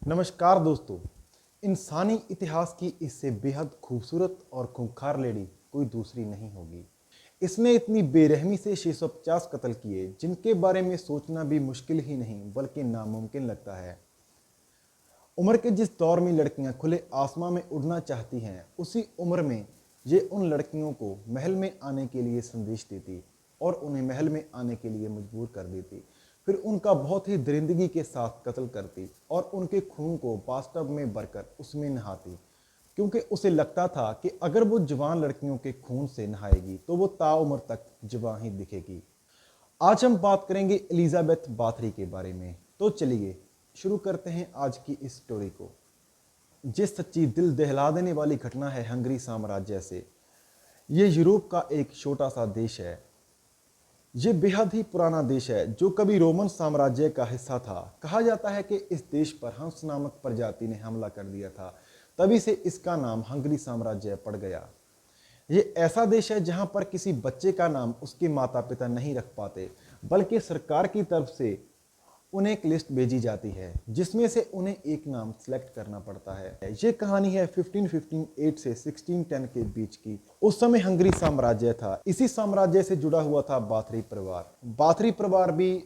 नमस्कार दोस्तों। इंसानी इतिहास की इससे बेहद खूबसूरत और खूंखार लेडी कोई दूसरी नहीं होगी। इसने इतनी बेरहमी से 650 कत्ल किए जिनके बारे में सोचना भी मुश्किल ही नहीं बल्कि नामुमकिन लगता है। उम्र के जिस दौर में लड़कियां खुले आसमां में उड़ना चाहती हैं, उसी उम्र में ये उन लड़कियों को महल में आने के लिए संदेश देती और उन्हें महल में आने के लिए मजबूर कर देती। फिर उनका बहुत ही दरिंदगी के साथ कत्ल करती और उनके खून को बाथटब में भरकर उसमें नहाती, क्योंकि उसे लगता था कि अगर वो जवान लड़कियों के खून से नहाएगी तो वो ताउम्र तक जवान ही दिखेगी। आज हम बात करेंगे एलिजाबेथ बाथरी के बारे में। तो चलिए शुरू करते हैं आज की इस स्टोरी को। जिस सच्ची दिल दहला देने वाली घटना है हंगरी साम्राज्य से। ये यूरोप का एक छोटा सा देश है। ये बेहद ही पुराना देश है जो कभी रोमन साम्राज्य का हिस्सा था। कहा जाता है कि इस देश पर हंस नामक प्रजाति ने हमला कर दिया था, तभी से इसका नाम हंगरी साम्राज्य पड़ गया। ये ऐसा देश है जहां पर किसी बच्चे का नाम उसके माता पिता नहीं रख पाते, बल्कि सरकार की तरफ से उन्हें एक लिस्ट भेजी जाती है जिसमें से उन्हें एक नाम सिलेक्ट करना पड़ता है। ये कहानी है 1558 से 1610 के बीच की। उस समय हंगरी साम्राज्य था। इसी साम्राज्य से जुड़ा हुआ था बाथरी परिवार। बाथरी परिवार भी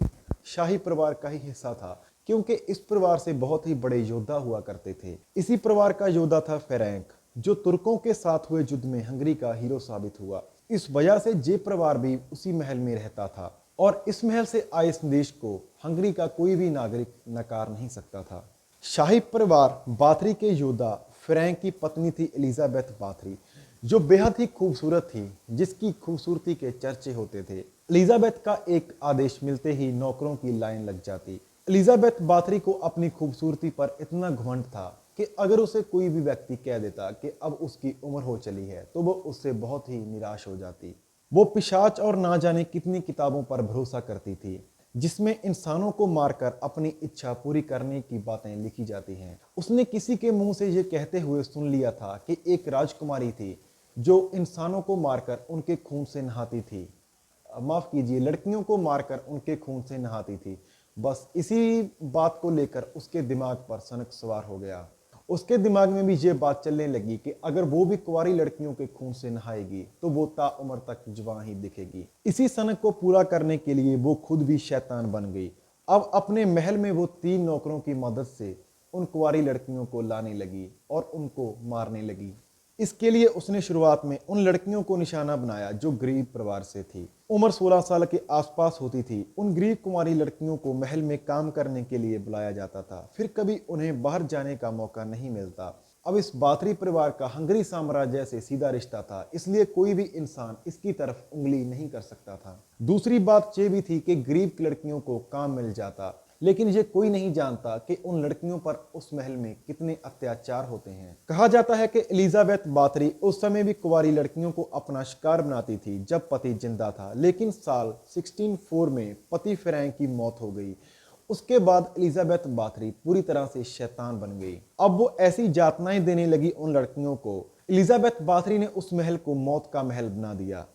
शाही परिवार का ही हिस्सा था, क्योंकि इस परिवार से बहुत ही बड़े योद्धा हुआ करते थे। इसी परिवार का योद्धा था फेरेंक, जो तुर्कों के साथ हुए युद्ध में हंगरी का हीरो साबित हुआ। इस वजह से जे परिवार भी उसी महल में रहता था और इस महल से आए संदेश को हंगरी का कोई भी नागरिक नकार नहीं सकता था। शाही परिवार बाथरी के योद्धा फ्रैंक की पत्नी थी एलिजाबेथ बाथरी, जो बेहद ही खूबसूरत थी, जिसकी खूबसूरती के चर्चे होते थे। एलिजाबेथ का एक आदेश मिलते ही नौकरों की लाइन लग जाती। एलिजाबेथ बाथरी को अपनी खूबसूरती पर इतना घमंड था कि अगर उसे कोई भी व्यक्ति कह देता कि अब उसकी उम्र हो चली है तो वो उससे बहुत ही निराश हो जाती। वो पिशाच और ना जाने कितनी किताबों पर भरोसा करती थी जिसमें इंसानों को मारकर अपनी इच्छा पूरी करने की बातें लिखी जाती हैं। उसने किसी के मुंह से ये कहते हुए सुन लिया था कि एक राजकुमारी थी जो इंसानों को मारकर उनके खून से नहाती थी। माफ कीजिए, लड़कियों को मारकर उनके खून से नहाती थी। बस इसी बात को लेकर उसके दिमाग पर सनक सवार हो गया। उसके दिमाग में भी ये बात चलने लगी कि अगर वो भी कुंवारी लड़कियों के खून से नहाएगी तो वो ताउम्र तक जवान ही दिखेगी। इसी सनक को पूरा करने के लिए वो खुद भी शैतान बन गई। अब अपने महल में वो 3 नौकरों की मदद से उन कुंवारी लड़कियों को लाने लगी और उनको मारने लगी। इसके लिए उसने शुरुआत में उन लड़कियों को निशाना बनाया जो गरीब परिवार से थी। उम्र 16 साल के आसपास होती थी। उन गरीब कुमारी लड़कियों को महल में काम करने के लिए बुलाया जाता था, फिर कभी उन्हें बाहर जाने का मौका नहीं मिलता। अब इस बाथरी परिवार का हंगरी साम्राज्य से सीधा रिश्ता था, इसलिए कोई भी इंसान इसकी तरफ उंगली नहीं कर सकता था। दूसरी बात ये भी थी कि गरीब लड़कियों को काम मिल जाता, लेकिन ये कोई नहीं जानता कि उन लड़कियों पर उस महल में कितने अत्याचार होते हैं। कहा जाता है कि एलिजाबेथ बाथरी उस समय भी कुंवारी लड़कियों को अपना शिकार बनाती थी जब पति जिंदा था, लेकिन साल 1604 में पति फ्रैंक की मौत हो गई। उसके बाद एलिजाबेथ बाथरी पूरी तरह से शैतान बन गई। अब वो ऐसी यातनाएं देने लगी उन लड़कियों को। एलिजाबेथ बाथरी ने उस महल को मौत का महल बना दिया।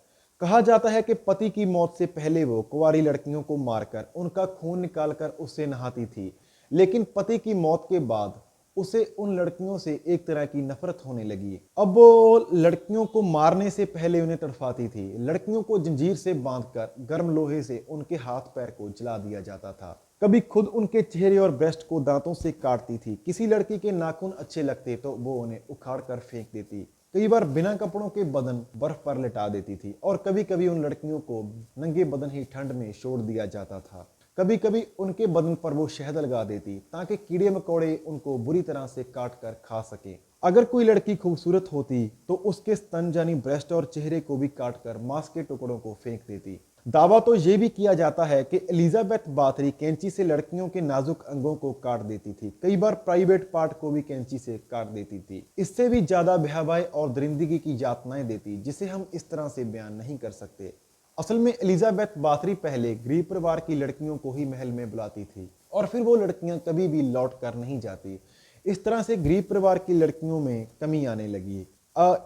कहा जाता है कि पति की मौत से पहले वो कुंवारी लड़कियों को मारकर उनका खून निकालकर उससे नहाती थी, लेकिन पति की मौत के बाद उसे उन लड़कियों से एक तरह की नफरत होने लगी। अब वो लड़कियों को मारने से पहले उन्हें तड़पाती थी। लड़कियों को जंजीर से बांधकर गर्म लोहे से उनके हाथ पैर को जला दिया जाता था। कभी खुद उनके चेहरे और ब्रेस्ट को दांतों से काटती थी। किसी लड़की के नाखून अच्छे लगते तो वो उन्हें उखाड़ कर फेंक देती। कई बार बिना कपड़ों के बदन बर्फ पर लिटा देती थी और कभी कभी उन लड़कियों को नंगे बदन ही ठंड में छोड़ दिया जाता था। कभी कभी उनके बदन पर वो शहद लगा देती ताकि कीड़े मकोड़े उनको बुरी तरह से काट कर खा सके। अगर कोई लड़की खूबसूरत होती तो उसके स्तन यानी ब्रेस्ट और चेहरे को भी काट कर मांस के टुकड़ों को फेंक देती। दावा तो यह भी किया जाता है कि एलिजाबेथ बाथरी कैंची से लड़कियों के नाजुक अंगों को काट देती थी। कई बार प्राइवेट पार्ट को भी कैंची से काट देती थी। इससे भी ज्यादा भयावह और दरिंदगी की यातनाएं देती, जिसे हम इस तरह से बयान नहीं कर सकते। असल में एलिजाबेथ बाथरी पहले गरीब परिवार की लड़कियों को ही महल में बुलाती थी और फिर वो लड़कियां कभी भी लौट कर नहीं जाती। इस तरह से गरीब परिवार की लड़कियों में कमी आने लगी।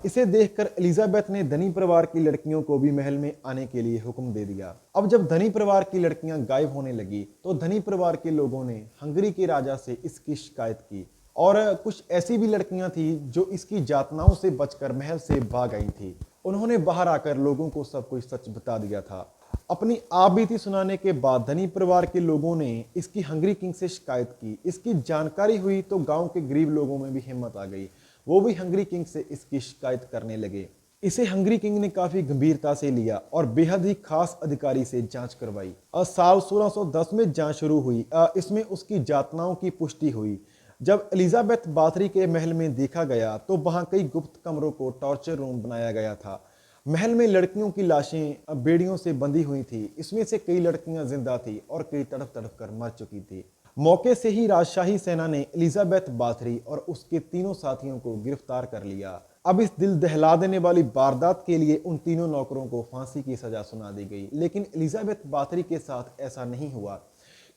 इसे देखकर एलिजाबेथ ने धनी परिवार की लड़कियों को भी महल में आने के लिए हुक्म दे दिया। अब जब धनी परिवार की लड़कियां गायब होने लगी तो धनी परिवार के लोगों ने हंगरी के राजा से इसकी शिकायत की और कुछ ऐसी भी लड़कियां थी जो इसकी यातनाओं से बचकर महल से भाग आई थी। उन्होंने बाहर आकर लोगों को सब कुछ सच बता दिया था। अपनी आप बीती सुनाने के बाद धनी परिवार के लोगों ने इसकी हंगरी किंग से शिकायत की। इसकी जानकारी हुई तो गांव के गरीब लोगों में भी हिम्मत आ गई, वो भी हंगरी किंग से इसकी शिकायत करने लगे। इसे हंगरी किंग ने काफी गंभीरता से लिया और बेहद ही खास अधिकारी से जांच करवाई। साल 1610 में जांच शुरू हुई। इसमें उसकी यातनाओं की पुष्टि हुई। जब एलिजाबेथ बाथरी के महल में देखा गया तो वहां कई गुप्त कमरों को टॉर्चर रूम बनाया गया था। महल में लड़कियों की लाशें बेड़ियों से बंधी हुई थी। इसमें से कई लड़कियां जिंदा थी और कई तड़प तड़प कर मर चुकी थी। मौके से ही राजशाही सेना ने एलिजाबेथ बाथरी और उसके तीनों साथियों को गिरफ्तार कर लिया। अब इस दिल दहला देने वाली वारदात के लिए उन तीनों नौकरों को फांसी की सजा सुना दी गई। लेकिन एलिजाबेथ बाथरी के साथ ऐसा नहीं हुआ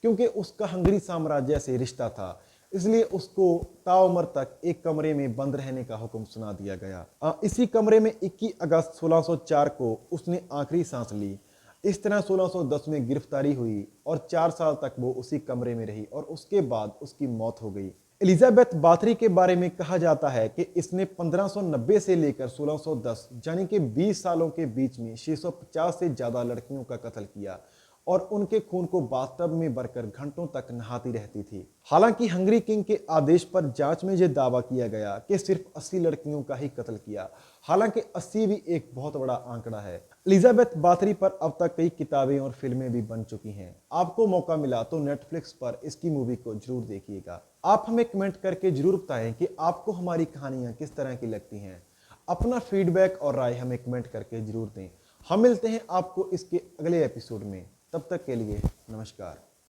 क्योंकि उसका हंगरी साम्राज्य से रिश्ता था, इसलिए उसको ताउम्र तक एक कमरे में बंद रहने का हुक्म सुना दिया गया। इसी कमरे में 21 अगस्त 1604 को उसने आखिरी सांस ली। इस तरह 1610 में गिरफ्तारी हुई और 4 साल तक वो उसी कमरे में रही और उसके बाद उसकी मौत हो गई। एलिजाबेथ बाथरी के बारे में कहा जाता है कि इसने 1590 से लेकर 1610 यानी कि 20 सालों के बीच में 650 से ज्यादा लड़कियों का कत्ल किया और उनके खून को बाथटब में भरकर घंटों तक नहाती रहती थी। हालांकि हंगरी किंग के आदेश पर जांच में यह दावा किया गया कि सिर्फ 80 लड़कियों का ही कत्ल किया। हालांकि 80 भी एक बहुत बड़ा आंकड़ा है। एलिजाबेथ बाथरी पर अब तक कई किताबें और फिल्में भी बन चुकी हैं। आपको मौका मिला तो नेटफ्लिक्स पर इसकी मूवी को जरूर देखिएगा। आप हमें कमेंट करके जरूर बताएं कि आपको हमारी कहानियां किस तरह की लगती हैं। अपना फीडबैक और राय हमें कमेंट करके जरूर दें। हम मिलते हैं आपको इसके अगले एपिसोड में। तब तक के लिए नमस्कार।